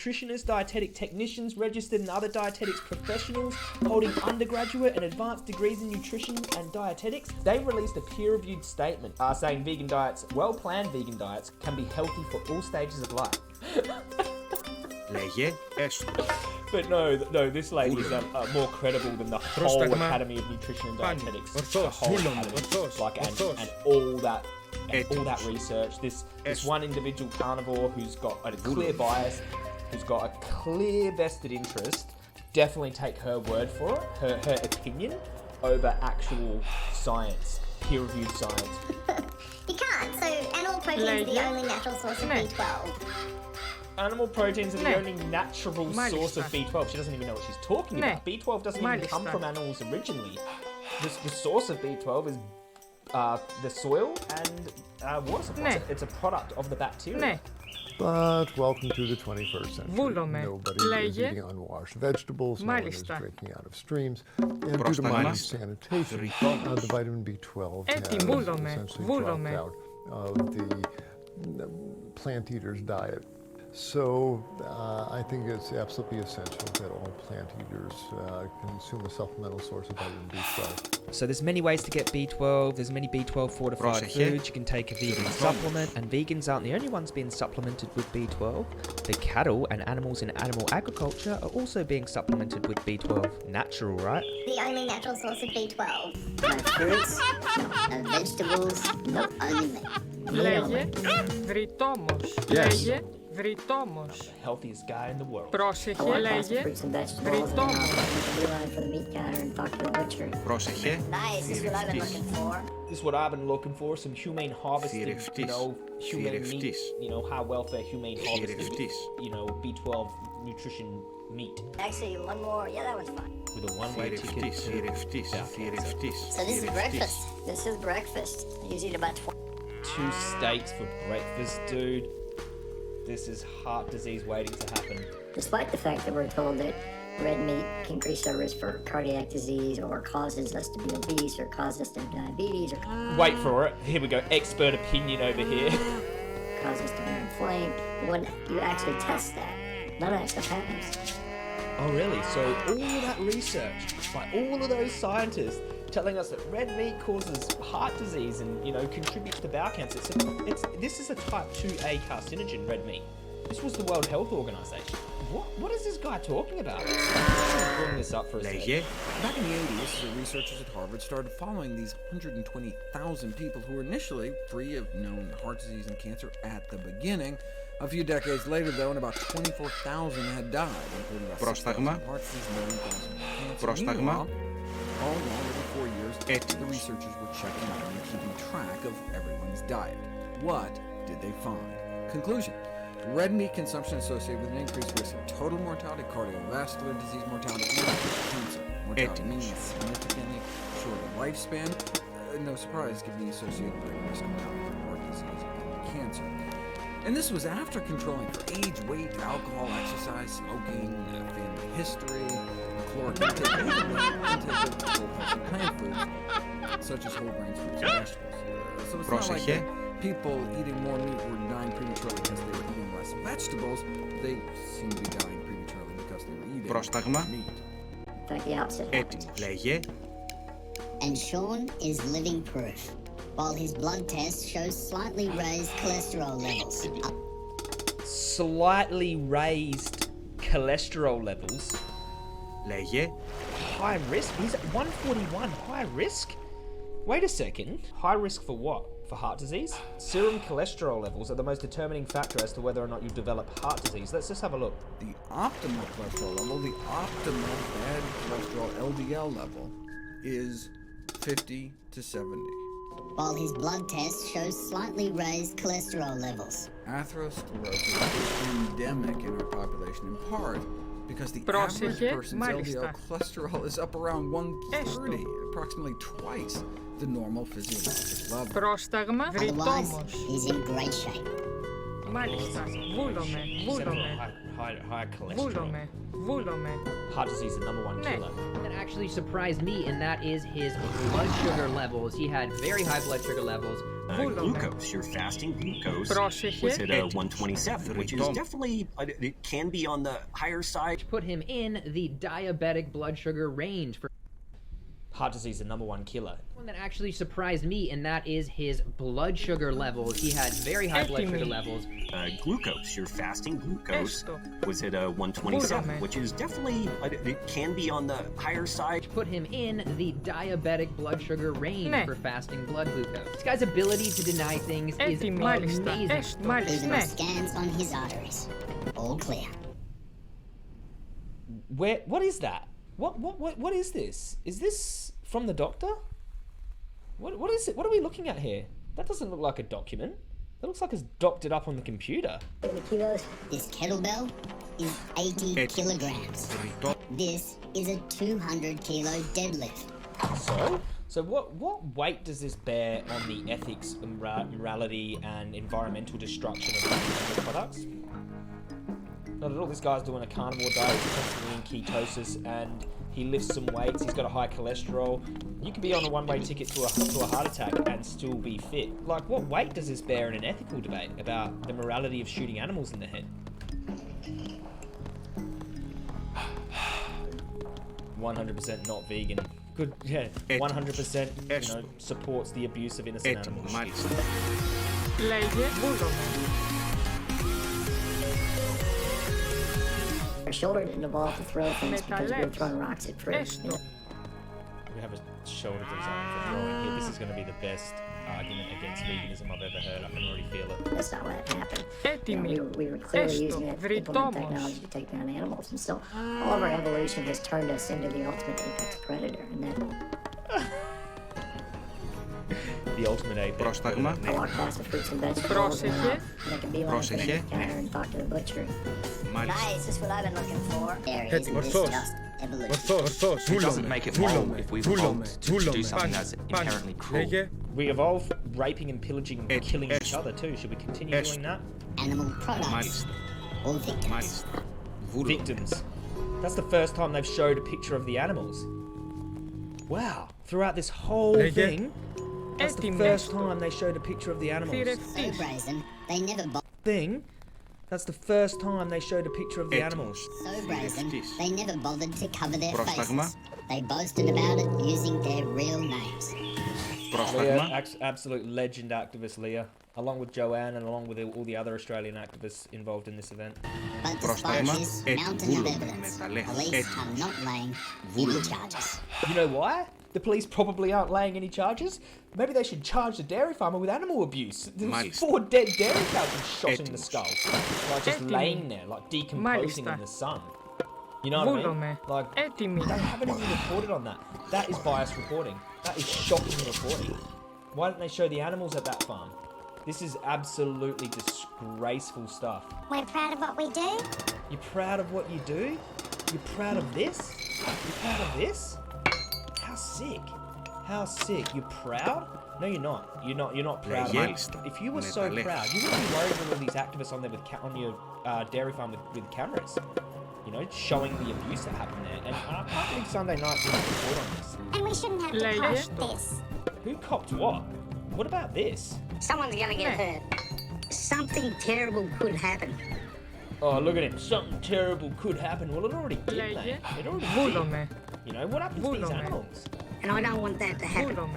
Nutritionists, dietetic technicians, registered and other dietetics professionals holding undergraduate and advanced degrees in nutrition and dietetics, they released a peer-reviewed statement saying vegan diets, well-planned vegan diets, can be healthy for all stages of life. But no, this lady is more credible than the whole Academy of Nutrition and Dietetics, the whole academy, and all that research. This one individual carnivore who's got a clear bias, who's got a clear vested interest, definitely take her word for it, her opinion, over actual science, peer-reviewed science. You can't. So animal protein is the only natural source of B12. Animal proteins are the only natural source of B12. She doesn't even know what she's talking about. B12 doesn't even come from animals originally. The source of B12 is the soil and water supply. It's a product of the bacteria. But welcome to the 21st century. Nobody is eating unwashed vegetables, no one is drinking out of streams, and due to mining sanitation, the vitamin B12 has essentially dropped out of the plant eater's diet. So I think it's absolutely essential that all plant eaters consume a supplemental source of vitamin B12. So there's many ways to get B12. There's many B12 fortified foods. You can take a vegan supplement, and vegans aren't the only ones being supplemented with B12. The cattle and animals in animal agriculture are also being supplemented with B12. Natural, right? The only natural source of B12. No fruits, no vegetables, no only Yes. Βρυτόμος. The healthiest guy in the world. Πρόσεχε, λέγε. Βρυτόμος. Πρόσεχε. Nice, this is what I've been looking for. This is what I've been looking for, some humane harvested, humane meat, high welfare humane harvested, B12 nutrition meat. Actually, one more, that was fun. With a one-way ticket to So this is breakfast. This is breakfast. I usually eat about 2 steaks for breakfast, dude. This is heart disease waiting to happen. Despite the fact that we're told that red meat can increase our risk for cardiac disease or causes us to be obese or causes us to have diabetes or... Wait for it. Here we go. Expert opinion over here. ...causes us to be inflamed. When you actually test that, none of that stuff happens. Oh, really? So all of that research by all of those scientists telling us that red meat causes heart disease and, contributes to bowel cancer. This is a type 2A carcinogen, red meat. This was the World Health Organization. What is this guy talking about? Let's bring this up for a second. Back in the 80s, the researchers at Harvard started following these 120,000 people who were initially free of known heart disease and cancer at the beginning. A few decades later, though, and about 24,000 had died, including about 6,000 heart disease and 9,000 cancer. Meanwhile, all along, every 4 years, the researchers were checking out and keeping track of everyone's diet. What did they find? Conclusion. Red meat consumption associated with an increased risk of total mortality, cardiovascular disease mortality, and cancer mortality, meaning a significantly shorter lifespan. No surprise, given the associated risk of mortality from heart disease and cancer. And this was after controlling for age, weight, alcohol, exercise, smoking, family history, caloric intake, and intake of whole healthy plant foods, such as whole grains, fruits, and vegetables. So it's not like that people eating more meat were dying prematurely because they were eating less vegetables. They seem to be dying prematurely because they were eating meat. In fact, the opposite happens. And Sean is living proof. While his blood test shows slightly raised cholesterol levels. Slightly raised cholesterol levels? High risk? He's at 141. High risk? Wait a second. High risk for what? For heart disease? Serum cholesterol levels are the most determining factor as to whether or not you develop heart disease. Let's just have a look. The optimal cholesterol level, the optimal bad cholesterol LDL level, is 50 to 70. While his blood test shows slightly raised cholesterol levels. Atherosclerosis is endemic in our population in part because the average person's LDL cholesterol is up around 130, approximately twice the normal physiologic level. Otherwise, he's in great shape. Μάλιστα. High cholesterol. Heart disease is the #1 killer. That actually surprised me, and that is his blood sugar levels. He had very high blood sugar levels, Glucose, your fasting glucose was at 127, which is definitely, it can be on the higher side. Put him in the diabetic blood sugar range for Heart disease, the #1 killer. one that actually surprised me, and that is his blood sugar levels. He had very high blood sugar levels. Glucose, your fasting glucose was at 127, which is definitely, it can be on the higher side. Put him in the diabetic blood sugar range for fasting blood glucose. This guy's ability to deny things is amazing. Even scans on his arteries. All clear. What is that? What is this? Is this from the doctor? What is it? What are we looking at here? That doesn't look like a document. That looks like it's doctored up on the computer. This kettlebell is 80 kilograms. This is a 200 kilo deadlift. So what weight does this bear on the ethics, morality, and environmental destruction of animal products? Not at all. This guy's doing a carnivore diet, he's constantly in ketosis, and he lifts some weights, he's got a high cholesterol. You could be on a one-way ticket to a heart attack and still be fit. Like, what weight does this bear in an ethical debate about the morality of shooting animals in the head? 100% not vegan. Good, yeah. 100%, you know, supports the abuse of innocent animals. Our shoulder didn't evolve to throw things because we were throwing rocks at prey. We have a shoulder design for throwing here. This is going to be the best argument against veganism I've ever heard. I can already feel it. That's not what happened. You know, we were clearly using it to implement technology to take down animals, and so all of our evolution has turned us into the ultimate apex predator, and that. The ultimate apex. I walk past the fruits and vegetables and make a beeline for the counter and talk to the butcher. Nice, that's what I've been looking for. There is just evolution. It doesn't make it wrong if we've evolved to do something that's inherently cruel. We evolve raping and pillaging and killing each other too. Should we continue doing that? Animal products or victims. Victims. That's the first time they've showed a picture of the animals. Wow. Throughout this whole thing, that's the first time they showed a picture of the animals. So brazen, they never That's the first time they showed a picture of the animals. So brazen, they never bothered to cover their faces. They boasted about it using their real names. Leah, absolute legend activist Leah, along with Joanne and along with all the other Australian activists involved in this event. But despite this mountain of evidence, police are not laying any charges. You know why? The police probably aren't laying any charges. Maybe they should charge the dairy farmer with animal abuse. There's 4 dead dairy cows shot in the skull. Like just laying there, like decomposing in the sun. You know what I mean? Like, they haven't even reported on that. That is biased reporting. That is shocking reporting. Why don't they show the animals at that farm? This is absolutely disgraceful stuff. We're proud of what we do. You're proud of what you do? You're proud of this? You're proud of this? How sick. How sick. You're proud? No, you're not. You're not proud. If you were so proud, you wouldn't be worried with all these activists on there on your dairy farm with cameras. You know, showing the abuse that happened there. And I can't believe Sunday night didn't report on this. And we shouldn't have to cop this. Who copped what? What about this? Someone's gonna get hurt. Something terrible could happen. Oh, look at him. Something terrible could happen. Well, it already did, mate. It already did. You know, what happens to these animals? And I don't want that to happen. Well,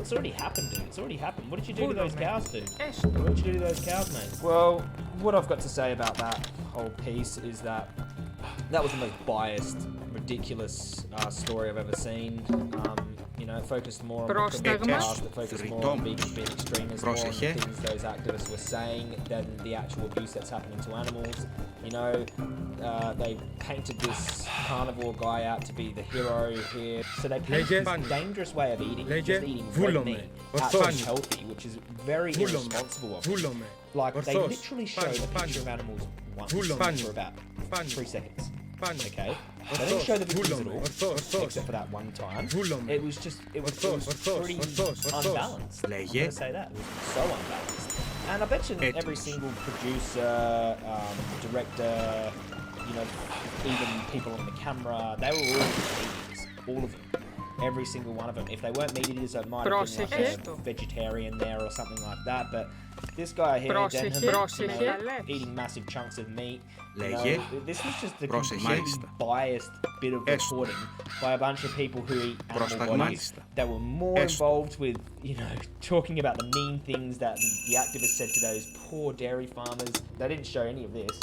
it's already happened, dude. It's already happened. What did you do to those cows, dude? What did you do to those cows, mate? Well, what I've got to say about that whole piece is that that was the most biased, ridiculous story I've ever seen. You know, it focused more on the past, it focused more on vegan being extremists, more on the things those activists were saying than the actual abuse that's happening to animals. You know, they painted this carnivore guy out to be the hero here. So they painted this dangerous way of eating, just eating red meat, actually healthy, which is very irresponsible of them. Like, they literally showed a picture of animals once for about 3 seconds. Okay? They didn't show the victims at all, except for that one time. It was pretty unbalanced. I'm gonna say that. It was so unbalanced. And I bet you every single producer, director, you know, even people on the camera, they were all vegans. All of them. every single one of them. If they weren't meat eaters, it might have been like a vegetarian there or something like that. But this guy here, Denham, eating massive chunks of meat. You know, this was just a completely biased bit of reporting by a bunch of people who eat animal bodies that were more involved with, you know, talking about the mean things that the activists said to those poor dairy farmers. They didn't show any of this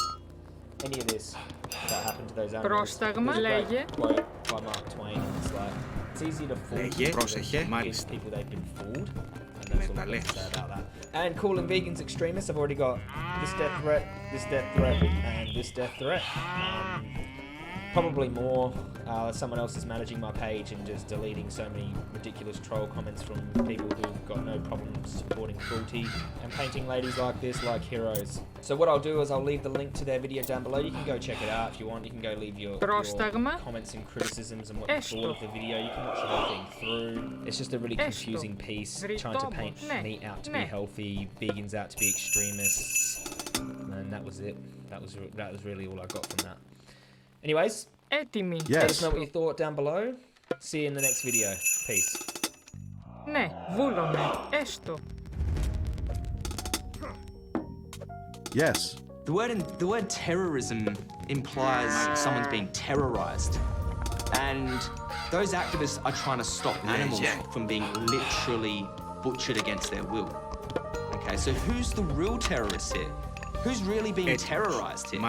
that happened to those animals. There's a great quote by Mark Twain. It's like, it's easy to fool people they've been fooled. And that's all I'm going to say about that. And calling vegans extremists, I've already got this death threat, and this death threat. Probably more. Someone else is managing my page and just deleting so many ridiculous troll comments from people who've got no problem supporting cruelty and painting ladies like this like heroes. So what I'll do is I'll leave the link to their video down below. You can go check it out if you want. You can go leave your comments and criticisms and what you thought of the video. You can watch the whole thing through. It's just a really confusing piece trying to paint meat out to be healthy, vegans out to be extremists, and that was it. That was really all I got from that. Anyways, let us know what you thought down below. See you in the next video. Peace. Yes. The word terrorism implies someone's being terrorized. And those activists are trying to stop animals from being literally butchered against their will. Okay, so who's the real terrorist here? Who's really being terrorized here?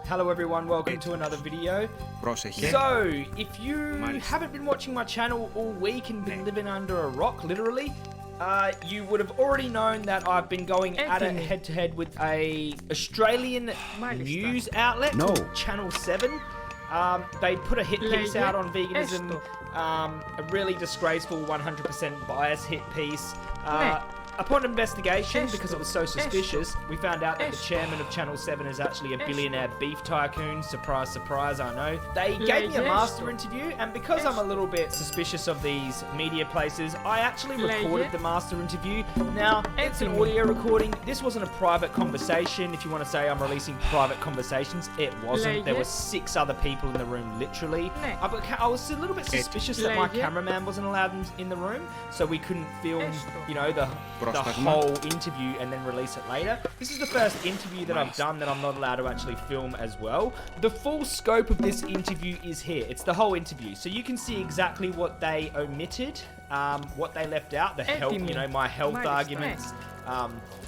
Hello everyone, welcome to another video. So, if you haven't been watching my channel all week and been living under a rock, literally, you would have already known that I've been going at it head-to-head with a Australian news outlet called Channel 7. They put a hit piece out on veganism, a really disgraceful 100% bias hit piece. Upon investigation, because it was so suspicious, we found out that the chairman of Channel 7 is actually a billionaire beef tycoon. Surprise, surprise, I know. They gave me a master interview, and because I'm a little bit suspicious of these media places, I actually recorded the master interview. Now, it's an audio recording. This wasn't a private conversation. If you want to say I'm releasing private conversations, it wasn't. There were 6 other people in the room, literally. I was a little bit suspicious that my cameraman wasn't allowed in the room, so we couldn't film, you know, the whole interview and then release it later. This is the first interview that I've done that I'm not allowed to actually film as well. The full scope of this interview is here. It's the whole interview. So you can see exactly what they omitted, what they left out, the health, you know, my health arguments,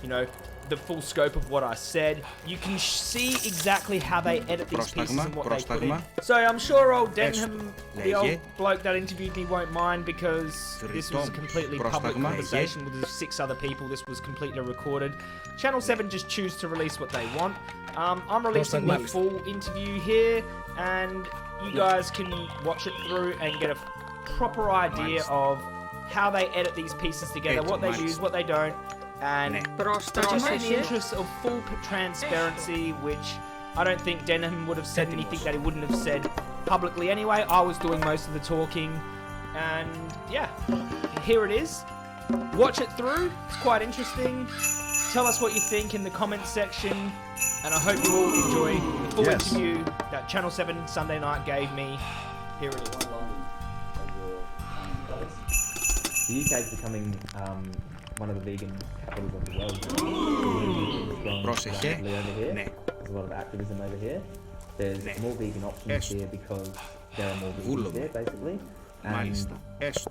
you know, the full scope of what I said. You can see exactly how they edit these pieces and what they put in. So I'm sure old Denham, the old bloke that interviewed me, won't mind, because this was a completely public conversation with 6 other people. This was completely recorded. Channel 7 just choose to release what they want. I'm releasing my full interview here, and you guys can watch it through and get a proper idea of how they edit these pieces together, what they use, what they don't. And just in the interest of full transparency, which I don't think Denham would have said anything that he wouldn't have said publicly anyway. I was doing most of the talking, and yeah, here it is. Watch it through, it's quite interesting. Tell us what you think in the comments section, and I hope you all enjoy the full interview that Channel 7 Sunday night gave me. Here it is. The UK is becoming one of the vegan capitals of the world. Rapidly over here. There's a lot of activism over here. There's more vegan options here because there are more vegans there, basically. And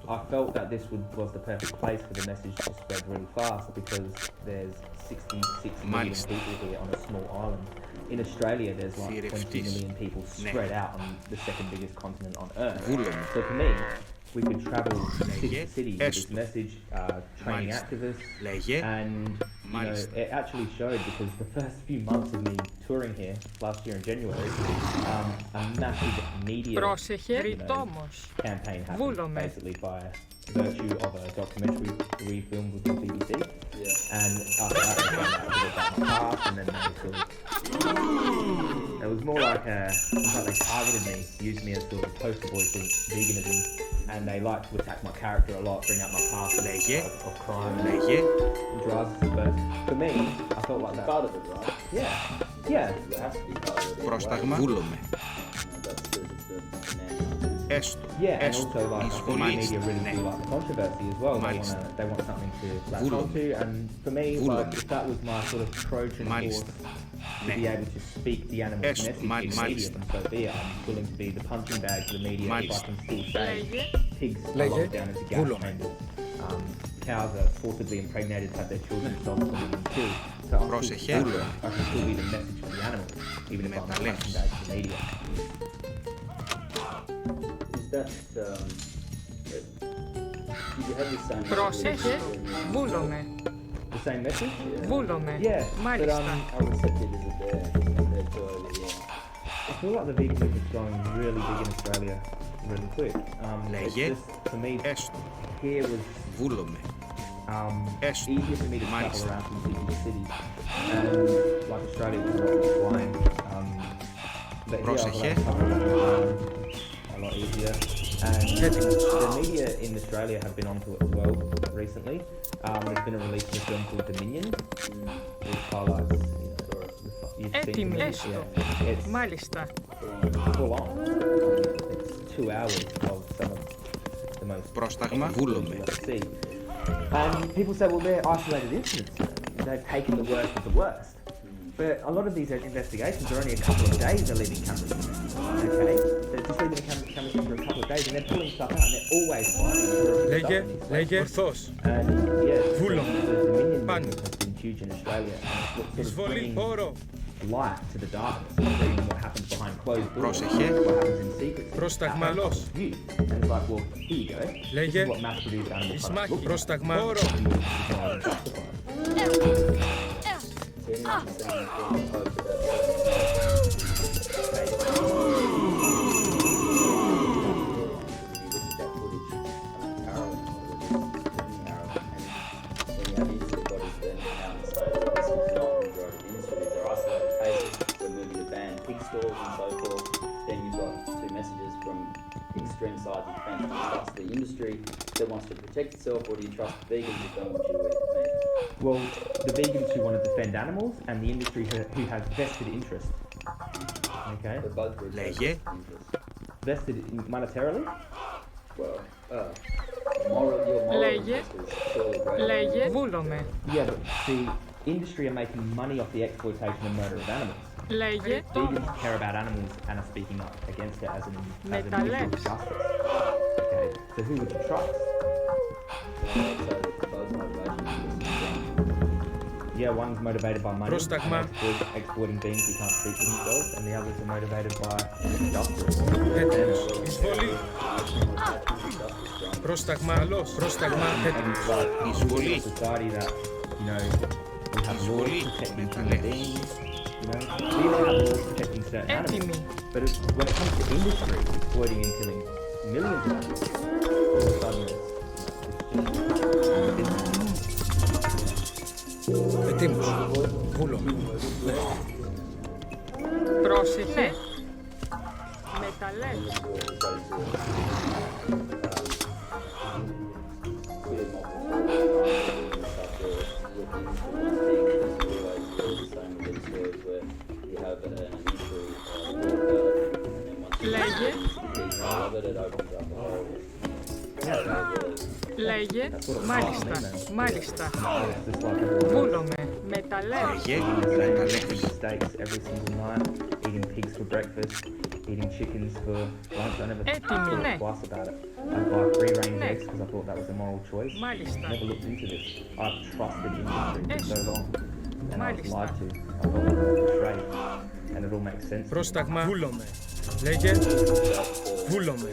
I felt that this was the perfect place for the message to spread really fast, because there's 66 million people here on a small island. In Australia, there's like 20 million people spread out on the 2nd biggest continent on Earth. So for me, we could travel city to city with this message, training activists, and you know, it actually showed, because the first few months of me touring here last year in January, a massive media campaign happened, basically by virtue of a documentary we filmed with the BBC, and after that, I found out a bit about my past, and then they sort of It was more like they targeted me, used me as sort of a poster boy for veganism, and they like to attack my character a lot, bring up my past of crime and drugs. But for me, I felt like that. Part of it, right? Yeah. It has to be part of it. Πρόσταγμα. Βούλομαι. Έστω. Yeah, and also like my media really feel like controversy as well. They want something to latch onto, and for me, like if that was my sort of Trojan horse to be able to speak the animal's message to the media, then so be it. I'm willing to be the punching bag for the media if I can still say pigs are locked down into gas chambers. Cows are forcibly impregnated, have their children stolen from them and killed. So I can still be the message for the animal, even if I'm the punching bag for the media. That you have the same Πρόσεχε, βούλομαι. The same message? Βούλομαι. Yeah, Μάλιστα. How receptive is it there compared to over here? I feel like the vegan movement is going really big in Australia really quick. It's just, for me, here was easier for me to travel around from city to city. And like Australia was not flying. But here I was able to cover a lot easier. And the media in Australia have been onto it as well recently. There's been a release of a film called Dominion, which highlights, Έτοιμη, έστω. Μάλιστα. Full on. It's 2 hours of some of the most Πρόσταγμα. Βούλομαι. And people say, well, they're isolated incidents. They've taken the worst of the worst. But a lot of these investigations are only a couple of days they're leaving cameras. Okay? They're just leaving the cameras for a couple of days and they're pulling stuff out and they're always finding Λέγε, ορθώς. And yeah, Βούλο. the Dominion movement has been huge in Australia. And it's sort of bringing light to the darkness, bringing what happens behind closed doors, what happens in secret. Πρόσταγμαλός. And it's like, well, here you go. Λέγε, this is what mass-produced animal Ισμάχη, products look πρόσταγμα. Extreme sides of defense. Do you trust the industry that wants to protect itself, or do you trust the vegans that don't want you to eat meat? Well, the vegans who want to defend animals and the industry who has vested interest. Okay? They're both groups have vested interest. Vested monetarily? Well, your moral Λέγε, interest is surely greater. λέγε, βούλομαι. Yeah, but the industry are making money off the exploitation and murder of animals. Λέγε, Vegans care about animals and are speaking up against it as an issue of Μεταλλεύς. justice. Okay, so who would you trust? Yeah, one's motivated by money, Πρόσταγμα. exploiting beings who can't speak for themselves, and the others are motivated by justice. Έτοιμος. Εισβολή. Πρόσταγμα. Αλός. Πρόσταγμα. Έτοιμος. Εισβολή. Society that, you know, we have laws protecting human beings. You know, we don't have laws protecting certain Έτοιμη. animals, but when it comes to industry exploiting and killing millions of animals, all of a sudden it's Έτοιμος. Βούλομαι. Πρόσεχε. Μεταλλεύς. Λέγε. Λέγε. Μάλιστα. Μάλιστα. Βούλομαι. Μεταλλεύς. Λέγε. eating steaks every single night, eating pigs for breakfast, eating chickens for lunch. I never thought twice about it. I buy free-range eggs because I thought that was a moral choice. Never looked into this. I've trusted the industry for so long, and I was lied to. I felt like I was betrayed, and it all makes sense. Πρόσταγμα. Βούλομαι. Λέγε. Βούλομαι.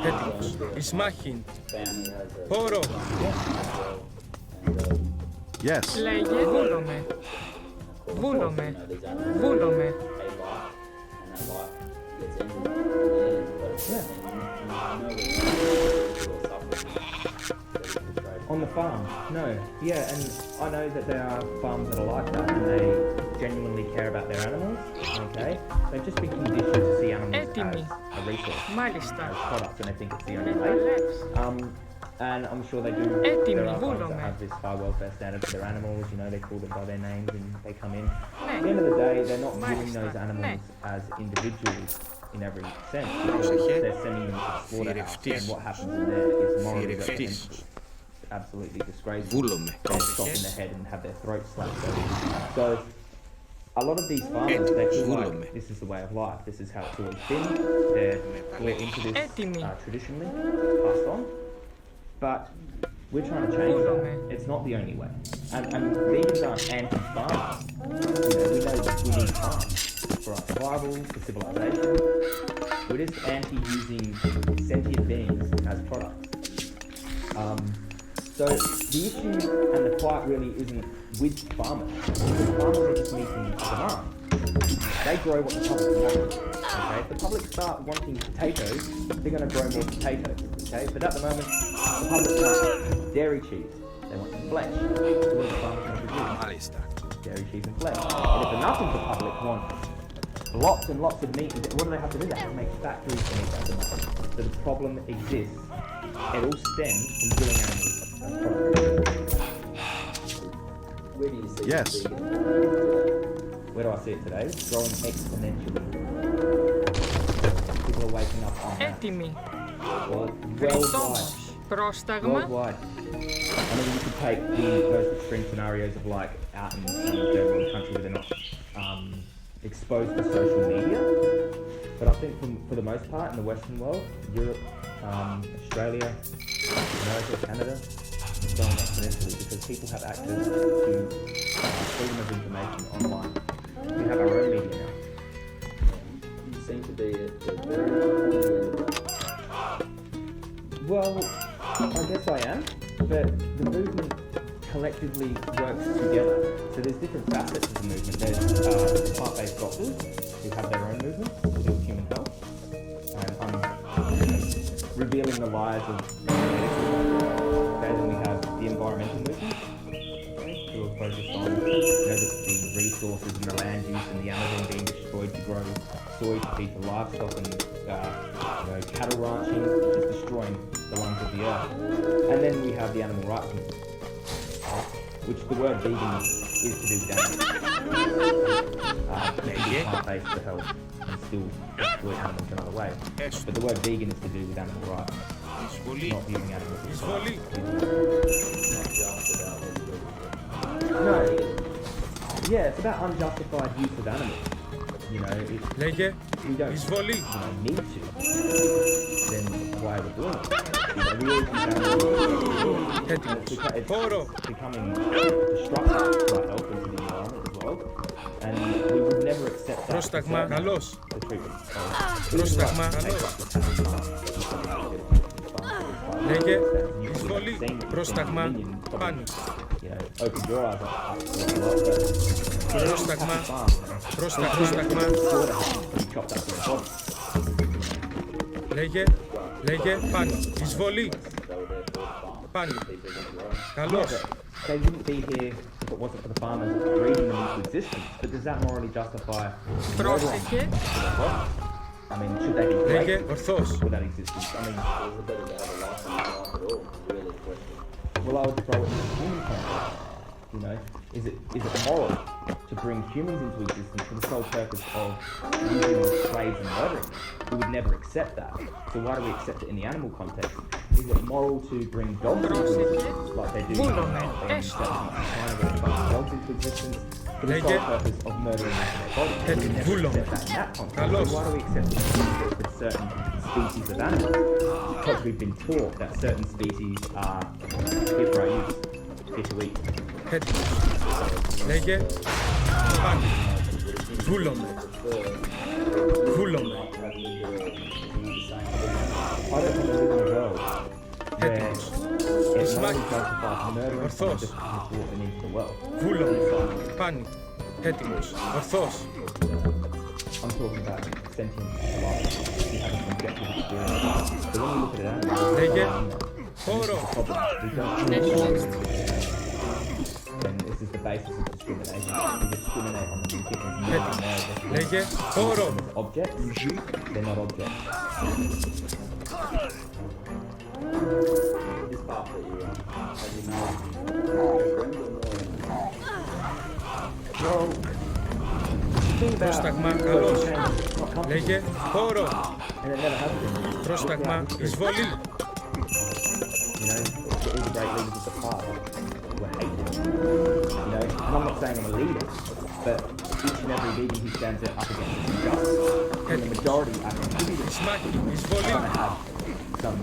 Έτοιμος. Ισμάχιν. Πόρο. Yes. Λέγε. Βούλομαι. Βούλομαι. Βούλομαι. On the farm. No. Yeah, and I know that there are farms that are like that and they genuinely care about their animals. Okay? They've just been conditioned to see animals as a resource, as products, and they think it's the only way. And I'm sure they do. There are farms that have this high welfare standard for their animals. You know, they call them by their names and they come in. At the end of the day, they're not viewing those animals as individuals in every sense. They're sending them to the slaughterhouse, and what happens in there is morally reprehensible. Absolutely disgraceful. They're shot in the head and have their throats slashed open. So a lot of these farmers, they feel like this is the way of life. This is how it's always been. We're into this traditionally, passed on. But we're trying to change that. It's not the only way. And vegans aren't anti-farmers. We know that we need farms for our survival, for civilization. We're just anti-using sentient beings as products. So the issue and the fight really isn't with farmers. Because farmers are just meeting demand. They grow what the public wants. Okay? If the public start wanting potatoes, they're going to grow more potatoes. Okay? But at the moment, the public wants dairy cheese. They want flesh. So what are the farmers going to produce? Dairy cheese and flesh. And if enough of the public want lots and lots of meat, what do they have to do? They have to make factories to make that demand. So the problem exists. It all stems from killing animals. Where do you see Yes. Where do I see it today? Growing exponentially. People are waking up on that. Worldwide. I mean, you could take the most extreme scenarios of like out in some third world country where they're not exposed to social media. But I think for the most part in the Western world, Europe, Australia, America, Canada, it's growing exponentially because people have access to freedom of information online. We have our own media now. You seem to be at the very end of that. Well, I guess I am, but the movement collectively works together. So there's different facets of the movement. There's plant-based doctors who have their own movement to do with human health. And I'm revealing the lies of medical doctors. Okay, then we have the environmental movement, who are focused on the resources and the land use and the Amazon being destroyed to grow soy to feed the livestock and cattle ranching is destroying the lungs of the earth. And then we have the animal rights movement, which the word vegan is to do with animals. You can be plant-based for health and still exploit animals another way. But the word vegan is to do with animal rights. Not viewing animals as products. No. Yeah, it's about unjustified use of animals. You know, if we don't need to, then why are we doing it? You know, we always use animals. It's becoming destructive to our health and to the environment as well. And we would never accept that. The treatment. You know, open your eyes up to a lot, but they wouldn't be here if it wasn't for the farmers breeding them into existence. But does that morally justify murdering them? I mean, should they be grateful for that existence? I mean, well, I would throw it in the human context. You know, is it moral to bring humans into existence for the sole purpose of using slaves and murdering them? We would never accept that. So why do we accept it in the animal context? Is it moral to bring dogs into existence like they do in China, where they bring dogs into existence for the sole purpose of murdering them for their bodies? We would never accept that in that context. So why do we accept it with certain species of animals? Because we've been taught that certain species are fit for our use, fit to eat. Λέγε πάλι. Βούλομαι. Βούλομαι. Έτοιμος. Ορθός. Βούλομαι. Πάνι. Έτοιμος. Ορθός. I'm talking about sentient life. We have an objective experience. So when we look at it, Λέγε Χώρο. And this is the basis of discrimination. We discriminate on the because Λέγε χώρο. Objects. They're not objects. This part that you as you know, friend or more? Well, think about Πρόσταγμα καλός. Λέγε χώρο. And it never has been. Πρόσταγμα εισβολή. You know, all the great leaders of the past were hated. You know, and I'm not saying I'm a leader, but each and every vegan who stands up against injustice, and the majority are contributors trying to have some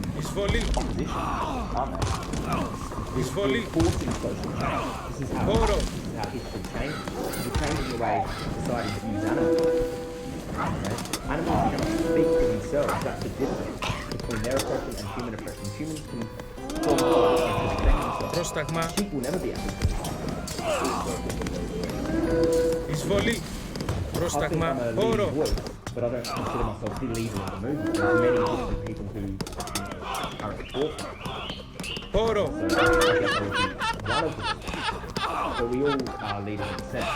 opposition, aren't they? Εισβολή. Forcing social change. This is how history changes. We're changing the way society views animals. Okay? Animals cannot speak for themselves. That's the difference between their oppression and human oppression. Humans can form laws and defend themselves. Πρόσταγμα. Sheep will never be able to. Εισβολή. Πρόσταγμα χώρο. But I don't consider myself the leader of the movement. There's many different people who are at the forefront. Χώρο. So I guess I would be one of them. But we all are leaders in a sense.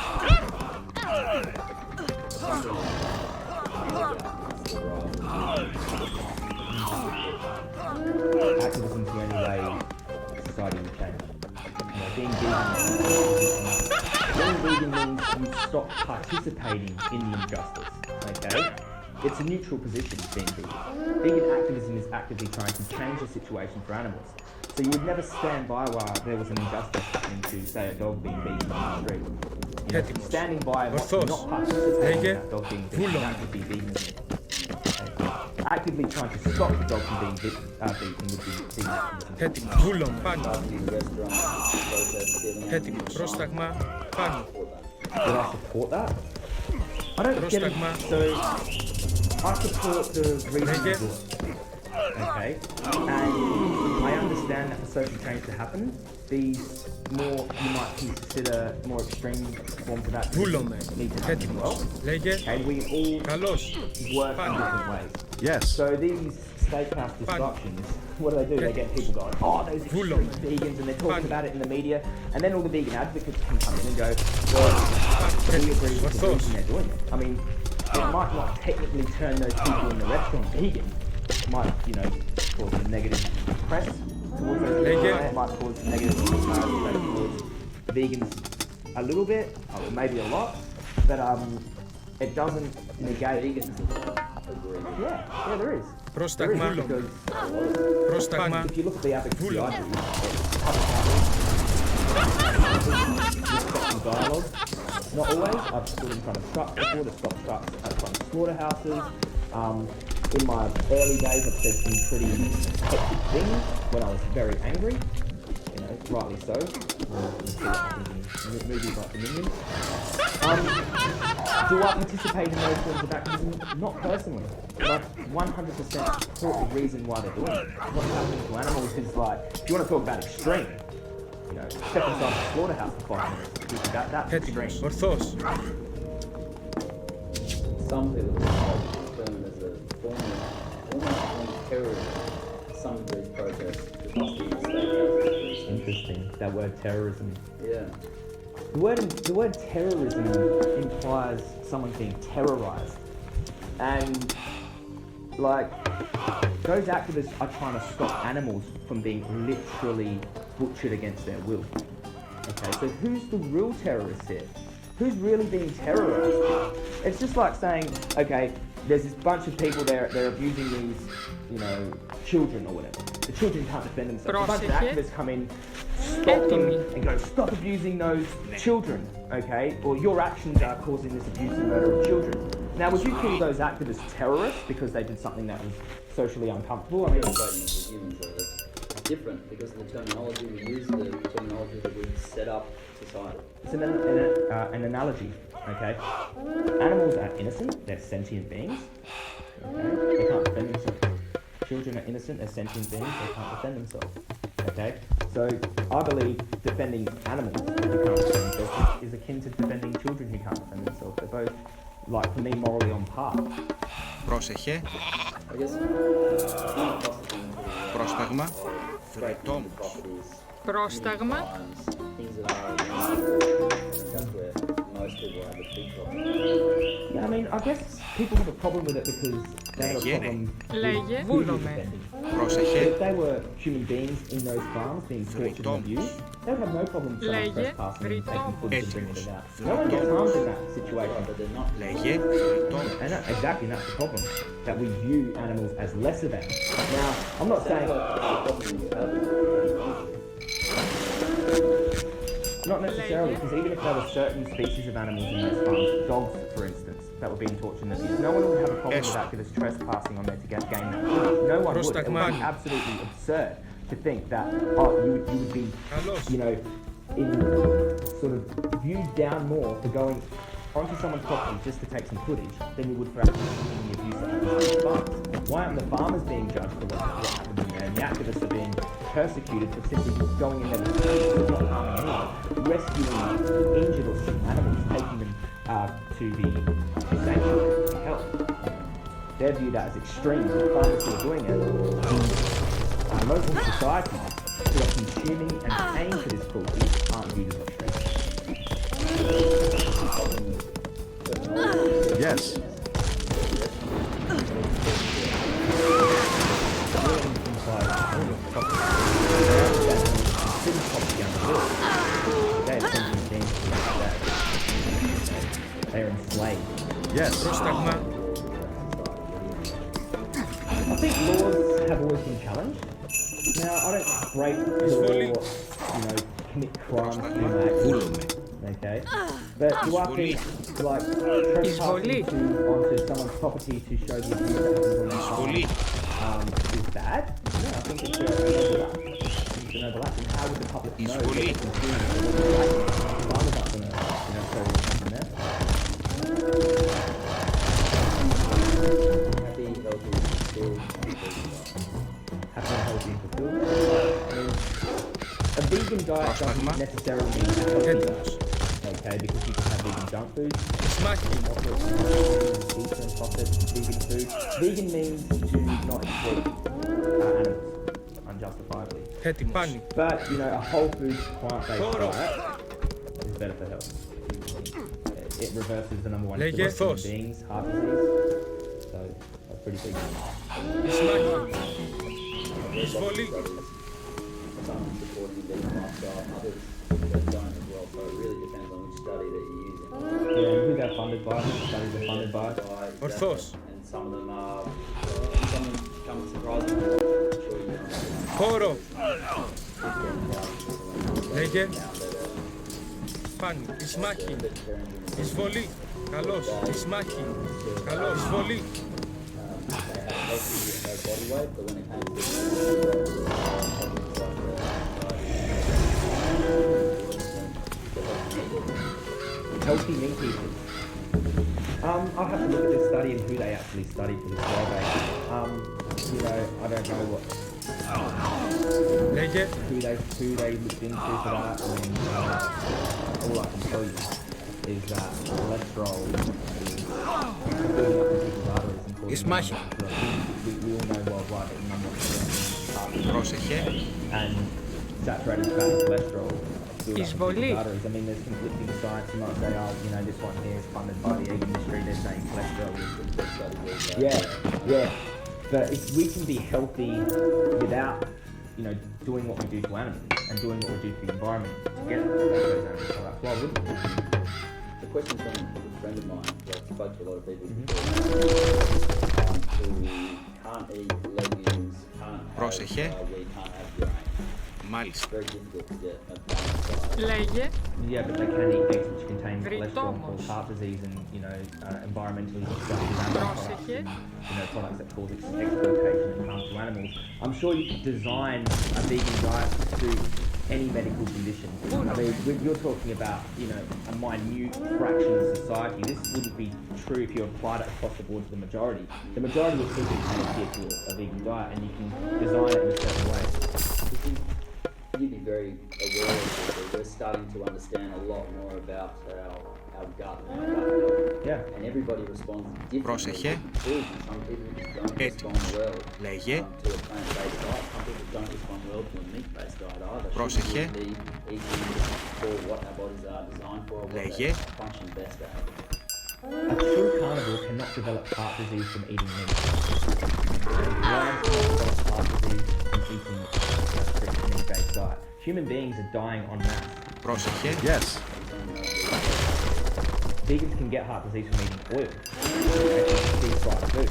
Activism is the only way society will change. You know, being vegan means you stop participating in the injustice. Okay? It's a neutral position, being vegan. Vegan activism is actively trying to change the situation for animals. So you would never stand by while there was an injustice happening to, say, a dog being beaten on the street. You know, standing by and not participating in that dog being beaten, that would be veganism. Actively trying to stop the dog from being beaten would be vegan activism. Έτοιμο. Βούλον πάνω. Έτοιμο. Πρόσταγμα πάνω. Would I support that? I don't get it. So, I support the reason for it. Okay? And I understand that for social change to happen, these more, you might consider more extreme forms of activism need to happen as well. Okay? We all work in different ways. Yes. So these steakhouse disruptions, what do? They get people going, oh, those extreme vegans, and they're talking about it in the media, and then all the vegan advocates can come in and go, well, we agree with the reason they're doing it. I mean, it might not technically turn those people in the restaurant vegan, might, you know, cause some negative press towards those people. It might cause negative press towards vegans a little bit, or maybe a lot, but it doesn't negate veganism. Yeah, there is. Πρόσταγμα. Πρόσταγμα. If you look at the advocacy I do, it's dialogue. Not always. I've stood in front of trucks before to stop trucks at front of slaughterhouses. In my early days, I've said some pretty hectic things when I was very angry. You know, rightly so. Movies like The Minions. Do I participate in those forms of activism? Not personally. But 100% support the reason why they're doing it. What's happening to animals is like, if you want to talk about extreme, you know, step inside the slaughterhouse for 5 minutes. That's extreme. Ορθώς. Some people term it as a form of almost terrorism. Some of these protests across the state. Interesting. That word terrorism. Yeah. The word terrorism implies someone being terrorized. And like those activists are trying to stop animals from being literally butchered against their will. Okay, so who's the real terrorist here? Who's really being terrorized? It's just like saying, okay, there's this bunch of people there, they're abusing these, you know, children or whatever. The children can't defend themselves. A bunch of activists come in, stop them, and go, stop abusing those children, okay? Or your actions are causing this abuse and murder of children. Now, would you call those activists terrorists because they did something that was socially uncomfortable? I mean, it's different because of the terminology we use, the terminology that we set up society. It's an analogy, okay? Animals are innocent, they're sentient beings, okay? They can't defend themselves. Children are innocent, they're sentient beings, they can't defend themselves, okay? So I believe defending animals who can't defend themselves is akin to defending children who can't defend themselves. They're both, like, for me, morally on par. Πρόσεχε. I guess Πρόσταγμα. great chemical properties. Πρόσταγμα. Things that are that's where most people have a big problem. Yeah, I mean, I guess people have a problem with it because they have a problem Λέγε, with βούλομαι. If they were human beings in those farms being tortured and abused, they would have no problem with someone trespassing and taking footage and bringing it out. No one gets harmed in that situation. But they're not. And exactly, that's the problem. That we view animals as lesser than. Now, I'm not saying... Not necessarily, because even if there were certain species of animals in those farms, dogs, for instance, that were being tortured and abused, no one would have a problem with activists trespassing on there to gain that. No one would. It would be absolutely absurd to think that you would be, sort of viewed down more for going onto someone's property just to take some footage than you would for actually committing the abuse at the farms. Why aren't the farmers being judged for what happened in there, and the activists are being persecuted for simply going in there with not harming anyone, rescuing injured or sick animals, taking them to the sanctuary to be held? They're viewed as extreme. The farmers who are doing it, most of society who are consuming and paying for this cruelty aren't viewed as extreme. Yes. They're enslaved. Yes. I think laws have always been challenged. Now, I don't break the law, commit crimes to do that. Okay? But do I think, like, trespassing onto someone's property to show the abuse that happens on their farm is bad? No, I think it's an overlap. It's an overlap. And how would the public know that the consumers are right? Farmers aren't going to, show what's happening there. Happy, healthy, fulfilled. Happy, healthy, and fulfilled. I mean, a vegan diet doesn't necessarily mean a healthy diet. Okay, because you can have vegan junk food, pizza and processed vegan food. Vegan means to not exploit animals unjustifiably. But, a whole food plant-based diet is better for health. It reverses the number one killer of human beings, heart disease. So, that's pretty big. Some supporting the vegan lifestyle, others that don't as well. So it really depends on which study that you're using. Yeah, and who they're funded by, which studies are funded by. And some of them are, some come surprisingly. I'm sure you know. Poro. Λέγε. Πάνι. Ισμάχη. Εισβολή. Καλώς. Ισμάχη. Καλώς. Εισβολή. Healthy meat eaters. I'll have to look at this study and who they actually studied for this survey. I don't know what who they looked into for that. I mean, all I can tell you is that cholesterol is building up in people's arteries and causing we all know worldwide that the number one and saturated fat and cholesterol. I mean, there's conflicting science. You might say, this one here is funded by the egg industry. They're saying cholesterol is yeah. But if we can be healthy without, doing what we do to animals and doing what we do to the environment together, those animals products, why wouldn't we? The question from a friend of mine, I spoke to a lot of people who can't eat legumes, can't have wheat, can't have grain. Μάλιστα. Λέγε. Yeah, but they can eat eggs which contain cholesterol and cause heart disease and, environmentally destructive animal products, products that cause exploitation and harm to animals. I'm sure you could design a vegan diet to suit any medical condition. I mean, you're talking about, a minute fraction of society. This wouldn't be true if you applied it across the board to the majority. The majority will simply adhere to a vegan diet and you can design it in a certain way. You'd be very aware of it. We're starting to understand a lot more about our our gut health. Yeah. And everybody responds differently. Πρόσεχε. Some people don't respond well Λέγε. to a plant-based diet. Some people don't respond well to a meat-based diet either. Πρόσεχε. Should we be eating for what our bodies are designed for, or what Λέγε. they function best at? A true carnivore cannot develop heart disease from eating meat. Lions cannot develop heart disease from eating a strict meat-based diet. Human beings are dying en masse. Πρόσεχε. Yes. Vegans can get heart disease from eating oil, deep-fried food.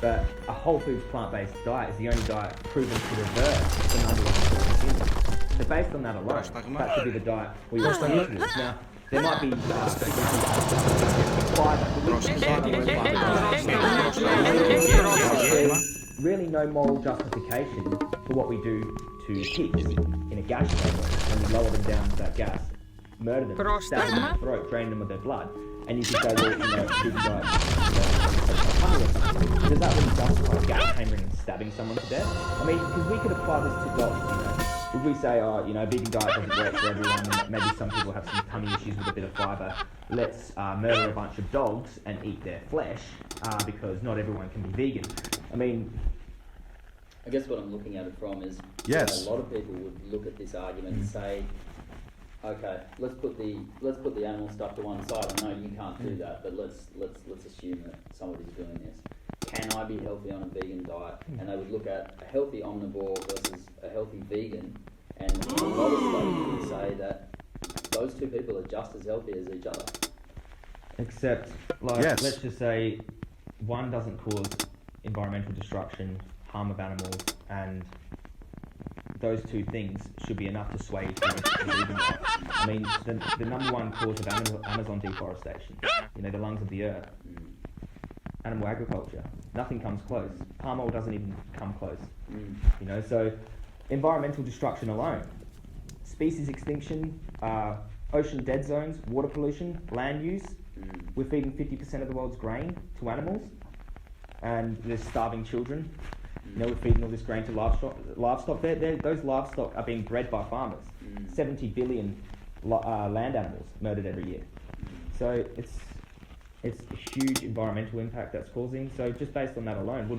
But a whole foods plant-based diet is the only diet proven to reverse the underlying cause of illness. So based on that alone, that should be the diet we all use. Now, there might be there's really no moral justification for what we do to pigs in a gas chamber when we lower them down to that gas, murder them, stab them in the throat, drain them of their blood, and you could say, well, you know, pig diet. Does that really justify gas chambering and stabbing someone to death? I mean, because we could apply this to dogs, you know. If we say, oh, you know, vegan diet doesn't work for everyone, and maybe some people have some tummy issues with a bit of fibre, let's murder a bunch of dogs and eat their flesh, because not everyone can be vegan. I mean, I guess what I'm looking at it from is, Yes. a lot of people would look at this argument and say, okay, let's put the animal stuff to one side. I know you can't do that, but let's assume that somebody's doing this. Can I be healthy on a vegan diet? And they would look at a healthy omnivore versus a healthy vegan, and a lot of studies would say that those two people are just as healthy as each other. except, like, let's just say one doesn't cause environmental destruction, harm of animals, and those two things should be enough to sway to the vegan diet. I mean, the number one cause of Amazon deforestation, you know, the lungs of the earth, animal agriculture, nothing comes close. Palm oil doesn't even come close. You know, so environmental destruction alone, species extinction, ocean dead zones, water pollution, land use. We're feeding 50% of the world's grain to animals, and there's starving children. You know, we're feeding all this grain to livestock. Those livestock are being bred by farmers. 70 billion land animals murdered every year. So it's a huge environmental impact that's causing. So just based on that alone, wouldn't